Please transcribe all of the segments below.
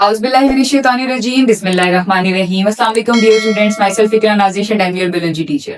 Auzubillahiminash-shaytanir-rajeem, Bismillahir-rahmanir-rahim. Assalamu alaikum dear students, myself Ikra Nazish and I'm your biology teacher.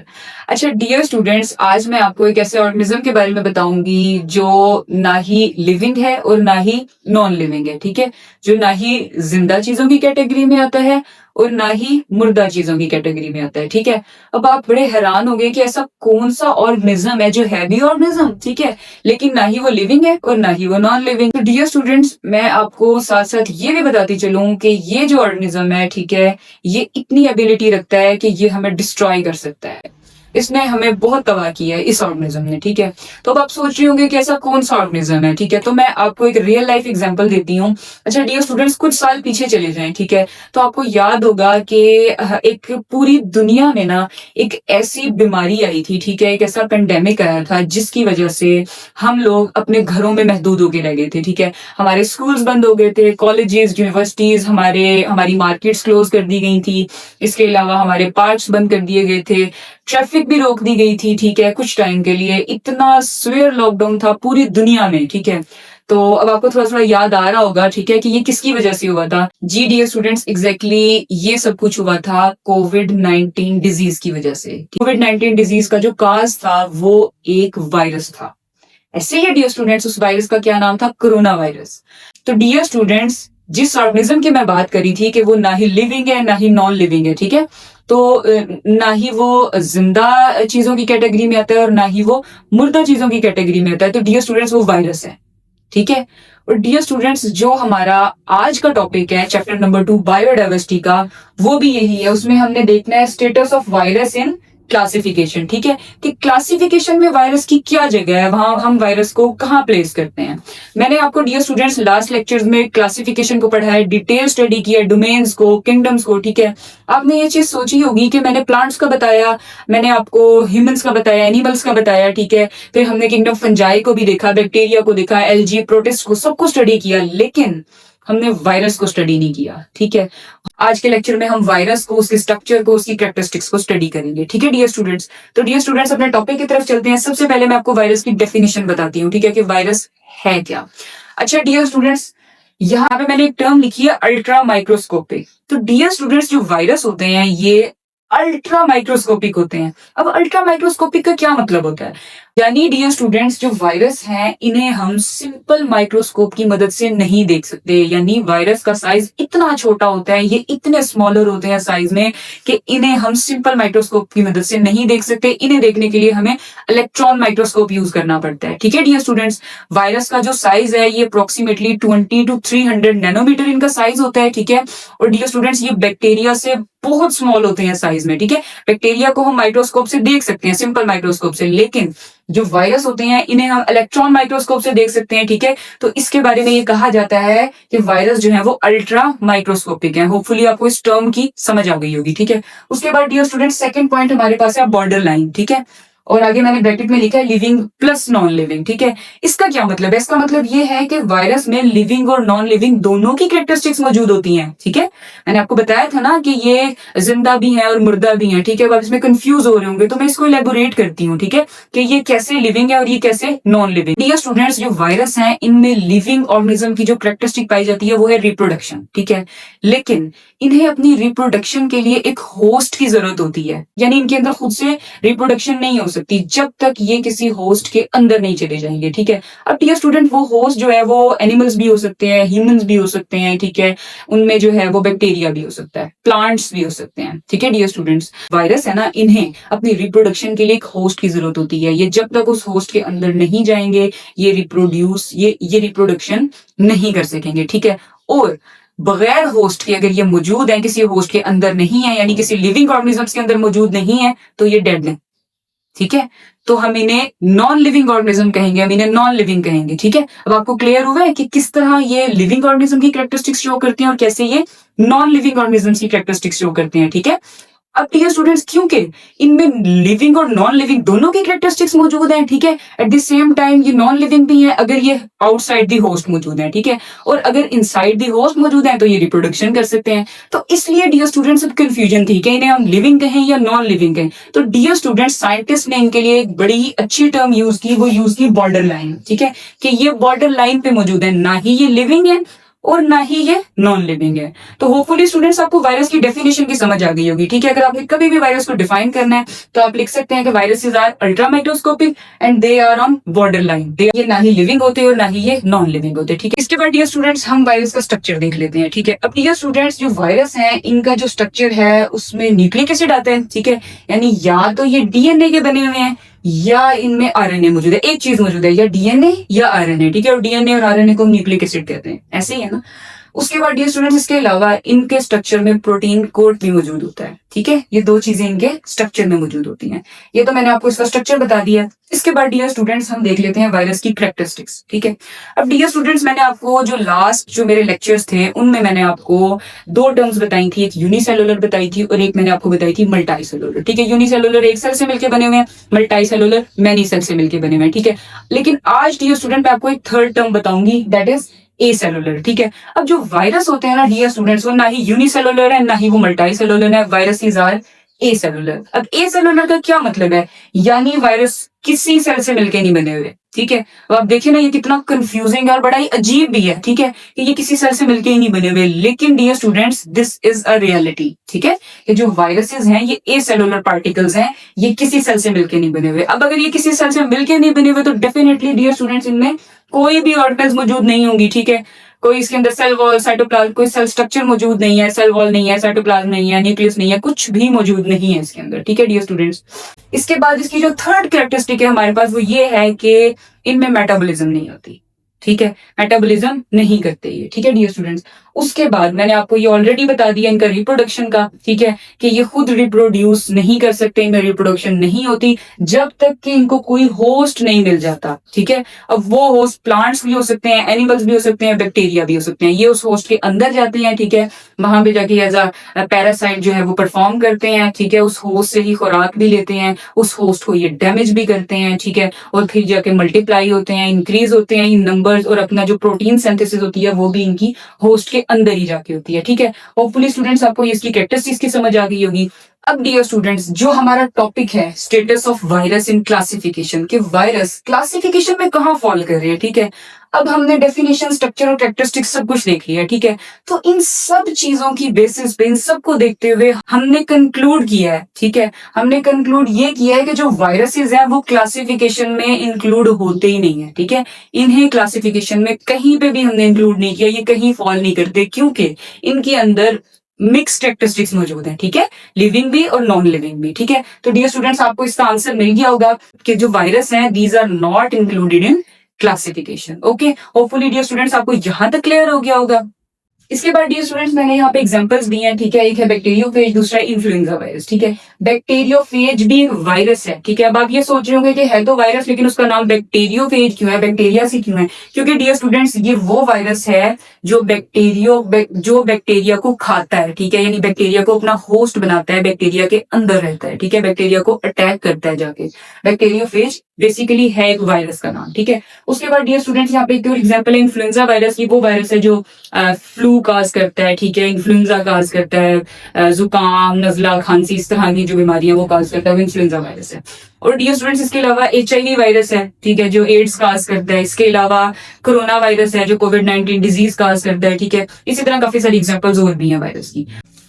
अच्छा dear students, आज मैं आपको एक ऐसे ऑर्गेनिज्म के बारे में बताऊंगी जो ना ही लिविंग है और ना ही नॉन लिविंग है, ठीक है। जो ना ही जिंदा चीजों की कैटेगरी में आता है और ना ही मुर्दा चीजों की कैटेगरी में आता है, ठीक है। अब आप बड़े हैरान हो गए कि ऐसा कौन सा ऑर्गेनिज्म है जो है भी ऑर्गेनिज्म, ठीक है, लेकिन ना ही वो लिविंग है और ना ही वो नॉन लिविंग। तो डियर स्टूडेंट्स, मैं आपको साथ साथ ये भी बताती चलूं कि ये जो ऑर्गेनिज्म है, ठीक है, ये इतनी एबिलिटी रखता है कि ये हमें डिस्ट्रॉय कर सकता है। इसने हमें बहुत तबाह किया है, इस ऑर्गेनिज्म ने, ठीक है। तो अब आप सोच रहे होंगे कि ऐसा कौन सा ऑर्गेनिज्म है, ठीक है। तो मैं आपको एक रियल लाइफ एग्जांपल देती हूँ। अच्छा डियर स्टूडेंट्स, कुछ साल पीछे चले जाएं, ठीक है, तो आपको याद होगा कि एक पूरी दुनिया में ना एक ऐसी बीमारी आई थी, ठीक है, एक ऐसा पेंडेमिक आया था जिसकी वजह से हम लोग अपने घरों में महदूद होके रह गए थे, ठीक है। हमारे स्कूल्स बंद हो गए थे, कॉलेजेस, यूनिवर्सिटीज, हमारी मार्केट्स क्लोज कर दी गई थी। इसके अलावा हमारे पार्क्स बंद कर दिए गए थे, ट्रैफिक भी रोक दी गई थी, ठीक है, कुछ टाइम के लिए। इतना सीवियर लॉकडाउन था पूरी दुनिया में, ठीक है। तो अब आपको थोड़ा थोड़ा याद आ रहा होगा, ठीक है, कि ये किसकी वजह से हुआ था। जी डियर स्टूडेंट्स, एग्जैक्टली ये सब कुछ हुआ था कोविड-19 डिजीज की वजह से। कोविड-19 डिजीज का जो काज था वो एक वायरस था। ऐसे ही डियर स्टूडेंट्स, उस वायरस का क्या नाम था? Corona virus. तो डियर स्टूडेंट्स, जिस ऑर्गेनिज्म की मैं बात करी थी कि वो ना ही लिविंग है ना ही नॉन लिविंग है, ठीक है, तो ना ही वो जिंदा चीजों की कैटेगरी में आता है और ना ही वो मुर्दा चीजों की कैटेगरी में आता है। तो डियर स्टूडेंट्स, वो वायरस है, ठीक है। और डियर स्टूडेंट्स, जो हमारा आज का टॉपिक है चैप्टर नंबर 2 बायोडाइवर्सिटी का, वो भी यही है। उसमें हमने देखना है status of virus in classification, ठीक है, कि क्लासिफिकेशन में वायरस की क्या जगह है, वहां हम वायरस को कहाँ प्लेस करते हैं। मैंने आपको डियर स्टूडेंट्स लास्ट लेक्चर्स में क्लासिफिकेशन को पढ़ा है, डिटेल स्टडी किया, डोमेन्स को, किंगडम्स को, ठीक है। आपने ये चीज सोची होगी कि मैंने प्लांट्स का बताया, मैंने आपको ह्यूमंस का बताया, एनिमल्स का बताया, ठीक है, फिर हमने किंगडम फंजाई को भी देखा, बैक्टीरिया को देखा, एलजी, प्रोटिस्ट को, सबको स्टडी किया, लेकिन हमने वायरस को स्टडी नहीं किया, ठीक है। आज के लेक्चर में हम वायरस को, उसके स्ट्रक्चर को, उसकी कैरेक्टरिस्टिक्स को स्टडी करेंगे, ठीक है डियर स्टूडेंट्स। तो डियर स्टूडेंट्स, अपने टॉपिक की तरफ चलते हैं। सबसे पहले मैं आपको वायरस की डेफिनेशन बताती हूँ, ठीक है, कि वायरस है क्या। अच्छा डियर स्टूडेंट्स, यहाँ पे मैंने एक टर्म लिखी है अल्ट्रा माइक्रोस्कोपिक। तो डियर स्टूडेंट्स, जो वायरस होते हैं ये अल्ट्रा माइक्रोस्कोपिक होते हैं। अब अल्ट्रा माइक्रोस्कोपिक का क्या मतलब होता है? यानी डियर स्टूडेंट्स, जो वायरस हैं इन्हें हम सिंपल माइक्रोस्कोप की मदद से नहीं देख सकते। यानी वायरस का साइज इतना छोटा होता है, ये इतने स्मॉलर होते हैं साइज में कि इन्हें हम सिंपल माइक्रोस्कोप की मदद से नहीं देख सकते। इन्हें देखने के लिए हमें इलेक्ट्रॉन माइक्रोस्कोप यूज करना पड़ता है, ठीक है डियर स्टूडेंट्स। वायरस का जो साइज है ये अप्रोक्सीमेटली 20 to 300 नैनोमीटर इनका साइज होता है, ठीक है। और डियर स्टूडेंट्स, ये बैक्टीरिया से बहुत स्मॉल होते हैं साइज में, ठीक है। बैक्टीरिया को हम माइक्रोस्कोप से देख सकते हैं, सिंपल माइक्रोस्कोप से, लेकिन जो वायरस होते हैं इन्हें हम इलेक्ट्रॉन माइक्रोस्कोप से देख सकते हैं, ठीक है। तो इसके बारे में ये कहा जाता है कि वायरस जो है वो अल्ट्रा माइक्रोस्कोपिक है। होपफुली आपको इस टर्म की समझ आ गई होगी, ठीक है। उसके बाद डियर स्टूडेंट, सेकंड पॉइंट हमारे पास है बॉर्डर लाइन, ठीक है। और आगे मैंने ब्रैकेट में लिखा है लिविंग प्लस नॉन लिविंग, ठीक है। इसका क्या मतलब है? इसका मतलब ये है कि वायरस में लिविंग और नॉन लिविंग दोनों की कैरेक्टरिस्टिक्स मौजूद होती हैं, ठीक है। मैंने आपको बताया था ना कि ये जिंदा भी है और मुर्दा भी है, ठीक है। अब इसमें कंफ्यूज हो रहे होंगे तो मैं इसको इलेबोरेट करती हूँ, ठीक है, कि ये कैसे लिविंग है और ये कैसे नॉन लिविंग। डियर स्टूडेंट्स, जो वायरस है इनमें लिविंग ऑर्गेनिज्म की जो कैरेक्टरिस्टिक पाई जाती है वो है रिप्रोडक्शन, ठीक है। लेकिन इन्हें अपनी रिप्रोडक्शन के लिए एक होस्ट की जरूरत होती है। यानी इनके अंदर खुद से रिप्रोडक्शन नहीं हो सकती जब तक ये किसी होस्ट के अंदर नहीं चले जाएंगे, ठीक है। अब डियर स्टूडेंट, वो होस्ट जो है वो एनिमल्स भी हो सकते हैं, ह्यूमंस भी हो सकते हैं, ठीक है। उनमें जो है वो बैक्टीरिया भी हो सकता है, प्लांट्स भी हो सकते हैं, ठीक है डियर स्टूडेंट्स। वायरस है ना, इन्हें अपनी रिप्रोडक्शन के लिए एक होस्ट की जरूरत होती है। ये जब तक उस होस्ट के अंदर नहीं जाएंगे ये रिप्रोडक्शन नहीं कर सकेंगे, ठीक है। और बगैर होस्ट के अगर ये मौजूद है, किसी होस्ट के अंदर नहीं है, यानी किसी लिविंग ऑर्गेनिजम्स के अंदर मौजूद नहीं है, तो ये डेड है, ठीक है। तो हम इन्हें नॉन लिविंग ऑर्गेनिज्म कहेंगे, हम इन्हें नॉन लिविंग कहेंगे, ठीक है। अब आपको क्लियर हुआ है कि किस तरह ये लिविंग ऑर्गेनिज्म की कैरेक्टरिस्टिक्स शो करते हैं और कैसे ये नॉन लिविंग ऑर्गेनिज्म की कैरेक्टरिस्टिक्स शो करते हैं, ठीक है। अब डियर स्टूडेंट्स, क्योंकि इनमें लिविंग और नॉन लिविंग दोनों की कैरेक्टरिस्टिक्स मौजूद हैं, ठीक है, एट द सेम टाइम ये नॉन लिविंग भी है अगर ये आउटसाइड दी होस्ट मौजूद है, ठीक है। और अगर इनसाइड दी होस्ट मौजूद है तो ये रिप्रोडक्शन कर सकते हैं। तो इसलिए डियर स्टूडेंट्स, अब कंफ्यूजन थी कि इन्हें हम लिविंग कहें या नॉन लिविंग कहें। तो डियर स्टूडेंट्स, साइंटिस्ट ने इनके लिए एक बड़ी अच्छी टर्म यूज की, वो यूज की बॉर्डर लाइन, ठीक है, कि ये बॉर्डर लाइन पे मौजूद है, ना ही ये लिविंग है और ना ही ये नॉन लिविंग है। तो होपफुली स्टूडेंट्स आपको वायरस की डेफिनेशन की समझ आ गई होगी। ठीक है, अगर आपने कभी भी वायरस को डिफाइन करना है तो आप लिख सकते हैं कि viruses are ultra microscopic and they are on border line. ये ना ही लिविंग होते और ना ही ये नॉन लिविंग होते। ठीक है, इसके बाद डियर स्टूडेंट्स हम वायरस का स्ट्रक्चर देख लेते हैं। ठीक है, अब डियर स्टूडेंट्स जो वायरस है इनका जो स्ट्रक्चर है उसमें न्यूक्लिक एसिड आता है। ठीक है, यानी या तो ये डीएनए के बने हुए हैं या इनमें आरएनए मौजूद है। एक चीज मौजूद है, या डीएनए या आरएनए। ठीक है, और डीएनए और आरएनए को न्यूक्लिक एसिड कहते हैं, ऐसे ही है ना। उसके बाद डियर स्टूडेंट्स इसके अलावा इनके स्ट्रक्चर में प्रोटीन कोड भी मौजूद होता है। ठीक है, ये दो चीजें इनके स्ट्रक्चर में मौजूद होती हैं। ये तो मैंने आपको इसका स्ट्रक्चर बता दिया। इसके बाद डियर स्टूडेंट्स हम देख लेते हैं वायरस की कैरेक्टरिस्टिक्स। ठीक है, अब डियर स्टूडेंट्स मैंने आपको जो मेरे लेक्चर्स थे उनमें मैंने आपको दो टर्म्स बताई थी, एक यूनिसेलुलर बताई थी और एक मैंने आपको बताई थी मल्टीसेलुलर। ठीक है, यूनिसेलुलर एक सेल से मिलकर बने हुए हैं, मल्टीसेलुलर मैनी सेल से मिलकर बने हुए हैं। ठीक है, लेकिन आज डियर स्टूडेंट मैं आपको एक थर्ड टर्म बताऊंगी, दैट इज एसेलुलर। ठीक है, अब जो वायरस होते हैं ना डियर स्टूडेंट्स, वो ना ही यूनिसेलुलर है ना ही वो मल्टीसेलुलर है। Viruses are acellular. अब एसेलुलर का क्या मतलब है, यानी वायरस किसी सेल से मिलके नहीं बने हुए। ठीक है, अब आप देखिए ना ये कितना कंफ्यूजिंग और बड़ा ही अजीब भी है। ठीक है, कि ये किसी सेल से मिलके ही नहीं बने हुए, लेकिन dear students this is a reality. ठीक है, ये जो वायरसेस हैं ये एसेलुलर पार्टिकल्स हैं, ये किसी सेल से मिलके नहीं बने हुए। अब अगर ये किसी सेल से मिलके नहीं बने हुए तो डेफिनेटली डियर स्टूडेंट्स इनमें कोई भी ऑर्गेनेल्स मौजूद नहीं होंगी। ठीक है, कोई इसके अंदर सेल वॉल, साइटोप्लाज्म, कोई सेल स्ट्रक्चर मौजूद नहीं है, सेल वॉल नहीं है, साइटोप्लाज्म नहीं है, न्यूक्लियस नहीं है, कुछ भी मौजूद नहीं है इसके अंदर। ठीक है डियर स्टूडेंट्स, इसके बाद इसकी जो थर्ड कैरेक्टरिस्टिक है हमारे पास वो ये है कि इनमें मेटाबॉलिज्म नहीं होती। ठीक है, मेटाबॉलिज्म नहीं करते ये। ठीक है डियर स्टूडेंट्स, उसके बाद मैंने आपको ये ऑलरेडी बता दिया इनका रिप्रोडक्शन का। ठीक है, कि ये खुद रिप्रोड्यूस नहीं कर सकते, इनमें रिप्रोडक्शन नहीं होती जब तक कि इनको कोई होस्ट नहीं मिल जाता। ठीक है, अब वो होस्ट प्लांट्स भी हो सकते हैं, एनिमल्स भी हो सकते हैं, बैक्टीरिया भी हो सकते हैं। ये उस होस्ट के अंदर जाते हैं। ठीक है, वहां पे जाके एज अ पैरासाइट जो है वो परफॉर्म करते हैं। ठीक है, उस होस्ट से ही खुराक भी लेते हैं, उस होस्ट को ये डैमेज भी करते हैं। ठीक है, और फिर जाके मल्टीप्लाई होते हैं, इंक्रीज होते हैं इन नंबर्स, और अपना जो प्रोटीन सिंथेसिस होती है वो भी इनकी होस्ट के अंदर ही जाके होती है। ठीक है, होपफुली स्टूडेंट्स आपको इसकी कैरेक्टरिस्टिक्स की समझ आ गई होगी। अब डियर स्टूडेंट्स जो हमारा टॉपिक है status of virus in classification, के वायरस क्लासिफिकेशन में कहां फॉल कर रहे हैं। ठीक है, अब हमने डेफिनेशन, स्ट्रक्चर और कैरेक्टरिस्टिक्स सब कुछ देख लिया। ठीक है, तो इन सब चीजों की बेसिस पे, इन सबको देखते हुए हमने कंक्लूड किया है। ठीक है, हमने कंक्लूड ये किया है कि जो वायरसेस हैं वो क्लासिफिकेशन में इंक्लूड होते ही नहीं है। ठीक है, इन्हें क्लासिफिकेशन में कहीं पे भी हमने इंक्लूड नहीं किया, ये कहीं फॉल नहीं करते, क्योंकि इनके अंदर मिक्स कैरेक्टरिस्टिक्स मौजूद हैं। ठीक है, लिविंग भी और नॉन लिविंग भी। ठीक है, तो डियर स्टूडेंट्स आपको इसका आंसर मिल गया होगा कि जो वायरस हैं these are not included in classification. Okay, hopefully dear students आपको यहां तक क्लियर हो गया होगा। इसके बाद डियर स्टूडेंट्स मैंने यहाँ पे एग्जांपल्स दिए हैं। ठीक है, एक है बैक्टीरियोफेज, दूसरा इन्फ्लुएंजा वायरस। ठीक है, बैक्टीरियोफेज भी एक वायरस है। ठीक है, अब आप ये सोच रहे होंगे कि है तो वायरस लेकिन उसका नाम बैक्टीरियोफेज क्यों है, बैक्टीरिया से क्यों है? क्योंकि डियर स्टूडेंट्स ये वो वायरस है जो बैक्टीरिया को खाता है। ठीक है, यानी बैक्टीरिया को अपना होस्ट बनाता है, बैक्टीरिया के अंदर रहता है। ठीक है, बैक्टीरिया को अटैक करता है जाके। बैक्टीरियोफेज बेसिकली है एक वायरस का नाम। ठीक है, उसके बाद डियर स्टूडेंट्स यहाँ पे एक और एग्जांपल है इन्फ्लुएंजा वायरस की। वो वायरस है जो फ्लू काज करता है। ठीक है, इन्फ्लुएंजा काज करता है, जुकाम, नजला, खांसी, इस तरह की जो बीमारियां वो काज करता है, वो इन्फ्लुएंजा वायरस है। और डियर स्टूडेंट्स इसके अलावा HIV वायरस है। ठीक है, जो एड्स काज करता है। इसके अलावा कोरोना वायरस है जो कोविड-19 डिजीज काज करता है। ठीक है, इसी तरह काफी सारी एग्जांपल्स और भी हैं वायरस की।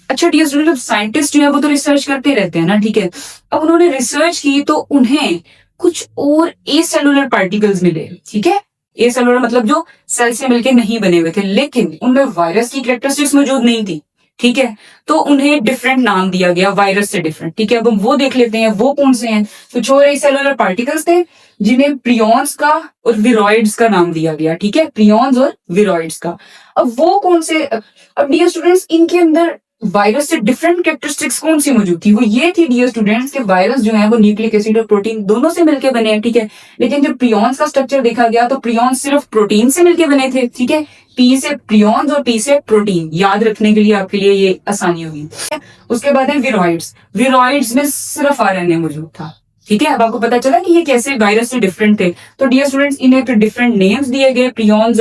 अच्छा डियर स्टूडेंट, साइंटिस्ट जो है वो तो रिसर्च करते रहते हैं ना। ठीक है, अब उन्होंने रिसर्च की तो उन्हें कुछ और एसेलुलर पार्टिकल्स मिले। ठीक है, एसेलुलर मतलब जो सेल से मिलके नहीं बने हुए थे, लेकिन उनमें वायरस की कैरेक्टरिस्टिक्स मौजूद नहीं थी। ठीक है, तो उन्हें डिफरेंट नाम दिया गया, वायरस से डिफरेंट। ठीक है, अब हम वो देख लेते हैं वो कौन से हैं। तो 4 एसेलुलर पार्टिकल्स थे जिन्हें प्रियॉन्स का और विरोइड्स का नाम दिया गया। ठीक है, प्रियॉन्स और विरोइड्स का। अब वो कौन से, अब डियर स्टूडेंट्स इनके अंदर वायरस से डिफरेंट कैरेक्टरिस्टिक्स कौन सी मौजूद थी, वो ये थी डियर स्टूडेंट्स के वायरस जो है वो न्यूक्लिक एसिड और प्रोटीन दोनों से मिलकर बने हैं। ठीक है, लेकिन जब प्रियॉन्स का स्ट्रक्चर देखा गया तो प्रियॉन्स सिर्फ प्रोटीन से मिलकर बने थे। ठीक है, पी से प्रियॉन्स और पी से प्रोटीन, याद रखने के लिए आपके लिए ये आसानी होगी। उसके बाद है विरोइड्स। विरोइड्स में सिर्फ RNA मौजूद था। ठीक है, अब आपको पता चला कि ये कैसे वायरस से डिफरेंट थे। तो डियर स्टूडेंट्स इन्हें तो डिफरेंट नेम्स दिए गए, प्रियॉन्स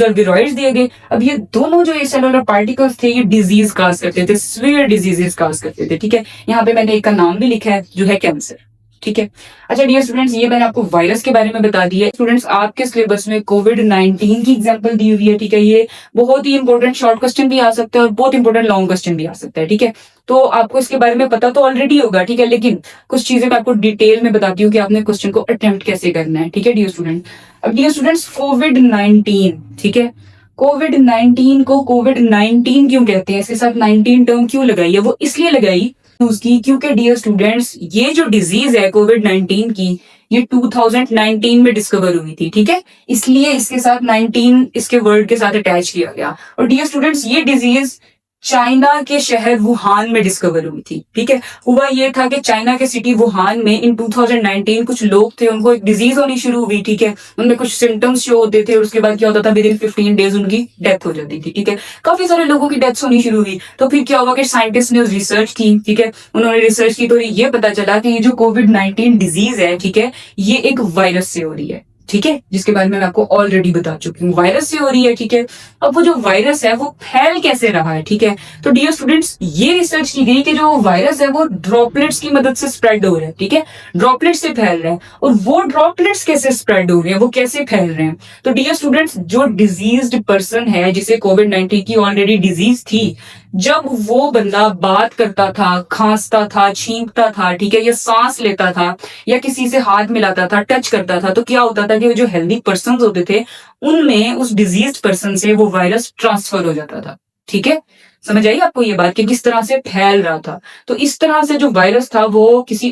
और विरोइड्स दिए गए। अब ये दोनों जो एसेलुलर पार्टिकल्स थे ये डिजीज काज करते थे, सीवियर डिजीजेस काज करते थे। ठीक है, यहाँ पे मैंने एक का नाम भी लिखा है जो है कैंसर। ठीक है। अच्छा डियर स्टूडेंट्स, ये मैंने आपको वायरस के बारे में बता दिया है। स्टूडेंट्स, आपके सिलेबस में कोविड-19 की एग्जांपल दी हुई है, ठीक है। ये बहुत ही इंपॉर्टेंट शॉर्ट क्वेश्चन भी आ सकता है और बहुत इंपॉर्टेंट लॉन्ग क्वेश्चन भी आ सकता है, ठीक है। तो आपको इसके बारे में पता तो ऑलरेडी होगा, ठीक है, लेकिन कुछ चीजें मैं आपको डिटेल में बताती हूँ कि आपने क्वेश्चन को अटेम्प्ट कैसे करना है, ठीक है डियर स्टूडेंट। अब डियर स्टूडेंट्स, कोविड-19, ठीक है, कोविड-19 को कोविड-19 क्यों कहते हैं, इसके साथ 19 टर्म क्यों लगाई है, वो इसलिए लगाई उसकी क्योंकि डियर स्टूडेंट्स, ये जो डिजीज है कोविड-19 की, ये 2019 में डिस्कवर हुई थी, ठीक है। इसलिए इसके साथ 19 इसके वर्ड के साथ अटैच किया गया। और डियर स्टूडेंट्स, ये डिजीज चाइना के शहर वुहान में डिस्कवर हुई थी, ठीक है। हुआ ये था कि चाइना के सिटी वुहान में इन 2019 कुछ लोग थे, उनको एक डिजीज होनी शुरू हुई, ठीक है। उनमें कुछ सिम्टम्स शो होते थे और उसके बाद क्या होता था, विद इन 15 डेज उनकी डेथ हो जाती थी, ठीक है। काफी सारे लोगों की डेथ्स होनी शुरू हुई। तो फिर क्या हुआ कि साइंटिस्ट ने रिसर्च की, ठीक है। उन्होंने रिसर्च की तो ये पता चला कि ये जो कोविड-19 डिजीज है, ठीक है, ये एक वायरस से हो रही है, ठीक है, जिसके बारे में मैं आपको ऑलरेडी बता चुकी हूँ, वायरस से हो रही है, ठीक है। अब वो जो वायरस है वो फैल कैसे रहा है, ठीक है। तो डियर स्टूडेंट्स, ये रिसर्च की गई कि जो वायरस है वो ड्रॉपलेट्स की मदद से स्प्रेड हो रहा है, ठीक है, ड्रॉपलेट से फैल रहा है। और वो ड्रॉपलेट्स कैसे स्प्रेड हो रहे हैं, वो कैसे फैल रहे हैं। तो डियर स्टूडेंट्स, जो डिजीज्ड पर्सन है, जिसे कोविड-19 की ऑलरेडी डिजीज थी, जब वो बंदा बात करता था, खांसता था, छींकता था, ठीक है, या सांस लेता था, या किसी से हाथ मिलाता था, टच करता था, तो क्या होता था कि जो हेल्दी पर्सन होते थे, उनमें उस डिजीज पर्सन से वो वायरस ट्रांसफर हो जाता था, ठीक है। समझ आई आपको ये बात कि किस तरह से फैल रहा था। तो इस तरह से जो वायरस था वो किसी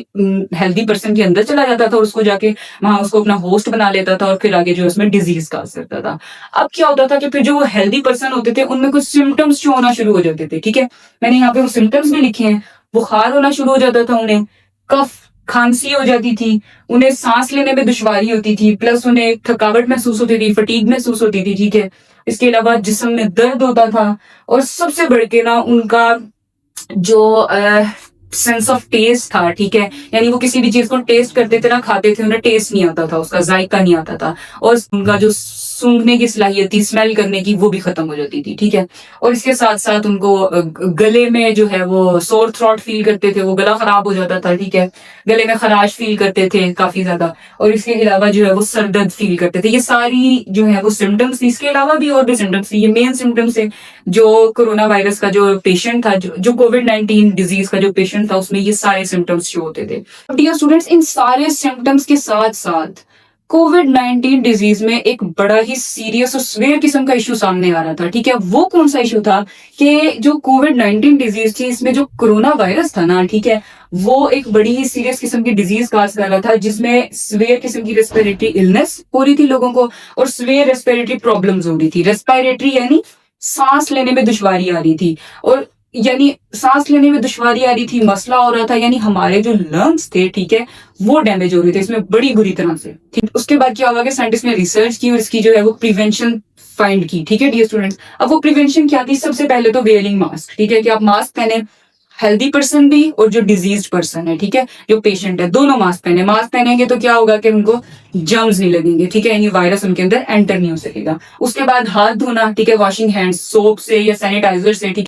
हेल्दी पर्सन के अंदर चला जाता था और उसको जाके वहां उसको अपना होस्ट बना लेता था और फिर आगे जो उसमें डिजीज काज करता था। अब क्या होता था कि फिर जो हेल्दी पर्सन होते थे उनमें कुछ सिम्टम्स शो होना शुरू हो जाते थे, ठीक है। मैंने यहाँ पे वो सिम्टम्स भी लिखे हैं। बुखार होना शुरू हो जाता था उन्हें, कफ खांसी हो जाती थी, उन्हें सांस लेने में दुश्वारी होती थी, प्लस उन्हें थकावट महसूस होती थी, फटीग महसूस होती थी, ठीक है। इसके अलावा जिस्म में दर्द होता था और सबसे बढ़ के ना उनका जो सेंस ऑफ टेस्ट था, ठीक है, यानी वो किसी भी चीज को टेस्ट करते थे ना, खाते थे, उन्हें टेस्ट नहीं आता था, उसका जायका नहीं आता था। और उनका जो सूंघने की सलाहियत थी, स्मेल करने की, वो भी खत्म हो जाती थी, ठीक है। और इसके साथ साथ उनको गले में जो है वो सोर थ्रोट फील करते थे, वो गला खराब हो जाता था, ठीक है। गले में खराश फील करते थे काफी ज्यादा। और इसके अलावा जो है वो सर दर्द फील करते थे। ये सारी जो है वो सिम्टम्स थी। इसके अलावा भी और भी सिम्टम्स थी। ये मेन सिम्टम्स है जो कोरोना वायरस का जो पेशेंट था, जो कोविड-19 डिजीज का जो पेशेंट था, उसमें ये सारे सिम्टम्स शो होते थे। डियर स्टूडेंट्स, इन सारे सिम्टम्स के साथ साथ कोविड-19 डिजीज में एक बड़ा ही सीरियस और स्वेयर किस्म का इशू सामने आ रहा था, ठीक है। वो कौन सा इशू था कि जो कोविड-19 डिजीज थी, इसमें जो कोरोना वायरस था ना, ठीक है, वो एक बड़ी ही सीरियस किस्म की डिजीज काज कर रहा था, जिसमें स्वेयर किस्म की रेस्पिरेटरी इलनेस हो रही थी लोगों को और स्वेयर रेस्पिरेटरी प्रॉब्लम्स हो रही थी। रेस्पिरेटरी यानी सांस लेने में दुश्वारी आ रही थी, और यानी सांस लेने में दुश्वारी आ रही थी, मसला हो रहा था, यानी हमारे जो लंग्स थे, ठीक है, वो डैमेज हो रहे थे इसमें बड़ी बुरी तरह से, ठीक। उसके बाद क्या हुआ कि साइंटिस्ट ने रिसर्च की और इसकी जो है वो प्रिवेंशन फाइंड की, ठीक है डियर स्टूडेंट्स। अब वो प्रिवेंशन क्या थी? सबसे पहले तो वेयरिंग मास्क, ठीक है, कि आप मास्क पहने, हेल्दी पर्सन भी और जो डिजीज पर्सन है, ठीक है, जो पेशेंट है, दोनों मास्क पहने। मास्क पहनेंगे तो क्या होगा कि उनको जर्म्स नहीं लगेंगे, ठीक है, यानी वायरस उनके अंदर एंटर नहीं हो सकेगा। उसके बाद हाथ धोना, ठीक है, वॉशिंग हैंड्स सोप से या सैनिटाइजर से, ठीक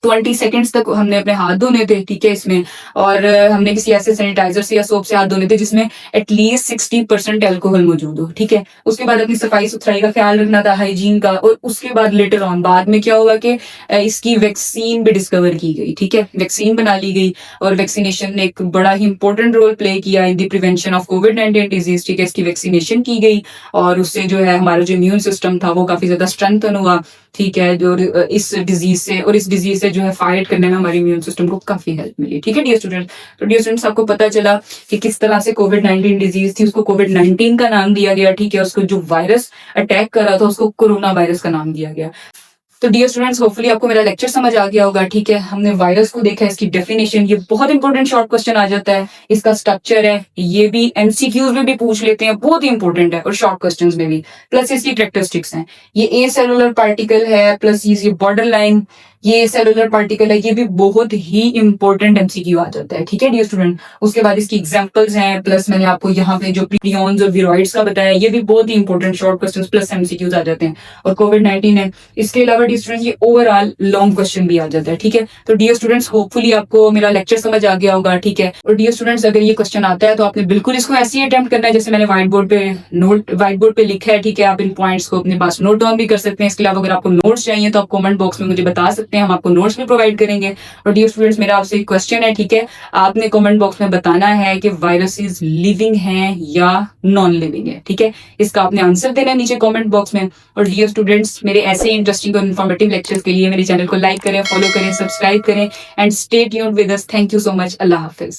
20 सेकेंड्स तक हमने अपने हाथ धोने थे, ठीक है, इसमें। और हमने किसी ऐसे सैनिटाइजर से या सोप से हाथ धोने थे जिसमें एटलीस्ट 60% एल्कोहल मौजूद हो, ठीक है। उसके बाद अपनी सफाई सुथराई का ख्याल रखना था, हाइजीन का। और उसके बाद लेटर ऑन बाद में क्या हुआ कि इसकी वैक्सीन भी डिस्कवर की गई, ठीक है, वैक्सीन बना ली गई और वैक्सीनेशन ने एक बड़ा ही इंपॉर्टेंट रोल प्ले किया in the prevention of covid disease, ठीक है। इसकी वैक्सीनेशन की गई और उससे जो है हमारा जो इम्यून सिस्टम था वो काफी ज्यादा स्ट्रेंथन हुआ, ठीक है, जो इस डिजीज से और इस डिजीज से जो है फाइट करने में हमारे इम्यून सिस्टम को काफी हेल्प मिली, ठीक है डियर स्टूडेंट। तो डियर स्टूडेंट्स, आपको पता चला कि किस तरह से कोविड-19 डिजीज थी, उसको कोविड-19 का नाम दिया गया, ठीक है। उसको जो वायरस अटैक कर रहा था उसको कोरोना वायरस का नाम दिया गया। तो डियर स्टूडेंट्स, होपफुली आपको मेरा लेक्चर समझ आ गया होगा, ठीक है। हमने वायरस को देखा, इसकी डेफिनेशन, ये बहुत इंपॉर्टेंट शॉर्ट क्वेश्चन आ जाता है। इसका स्ट्रक्चर है, ये भी एमसीक्यूज में भी पूछ लेते हैं, बहुत ही इंपॉर्टेंट है, और शॉर्ट क्वेश्चंस में भी। प्लस इसकी कैरेक्टरिस्टिक्स हैं, ये ए सेलुलर पार्टिकल है, प्लस ये बॉर्डर लाइन, ये सेलुलर पार्टिकल है, ये भी बहुत ही इंपॉर्टेंट एमसीक्यू आ जाता है, ठीक है डियर स्टूडेंट। उसके बाद इसकी एग्जांपल्स हैं, प्लस मैंने आपको यहाँ पे जो प्रियॉन्स और विरोइड्स का बताया, ये भी बहुत ही important short questions plus MCQs आ जाते हैं। और कोविड-19 है। इसके अलावा डियर स्टूडेंट्स ये ओवरऑल लॉन्ग क्वेश्चन भी आ जाता है, ठीक है। तो डियर स्टूडेंट्स होपफुली आपको मेरा लेक्चर समझ आ गया होगा, ठीक है। और डियर स्टूडेंट्स अगर ये क्वेश्चन आता है तो आपने बिल्कुल इसको ऐसे ही अटेम्प्ट करना है जैसे मैंने व्हाइट बोर्ड पे लिखा है, ठीक है। आप इन पॉइंट्स को अपने पास नोट डाउन भी कर सकते हैं। इसके अलावा अगर आपको नोट्स चाहिए तो आप कमेंट बॉक्स में मुझे बता सकते हैं, हम आपको नोट्स भी प्रोवाइड करेंगे। और डियर स्टूडेंट्स मेरा आपसे एक क्वेश्चन है, ठीक है। आपने कमेंट बॉक्स में बताना है कि वायरसेस लिविंग हैं या नॉन लिविंग है, ठीक है। इसका आपने आंसर देना है नीचे कमेंट बॉक्स में। और डियर स्टूडेंट्स मेरे ऐसे इंटरेस्टिंग और इन्फॉर्मेटिव लेक्चर्स के लिए मेरे चैनल को लाइक करें, फॉलो करें, सब्सक्राइब करें and stay tuned with us. Thank you so much. Allah Hafiz.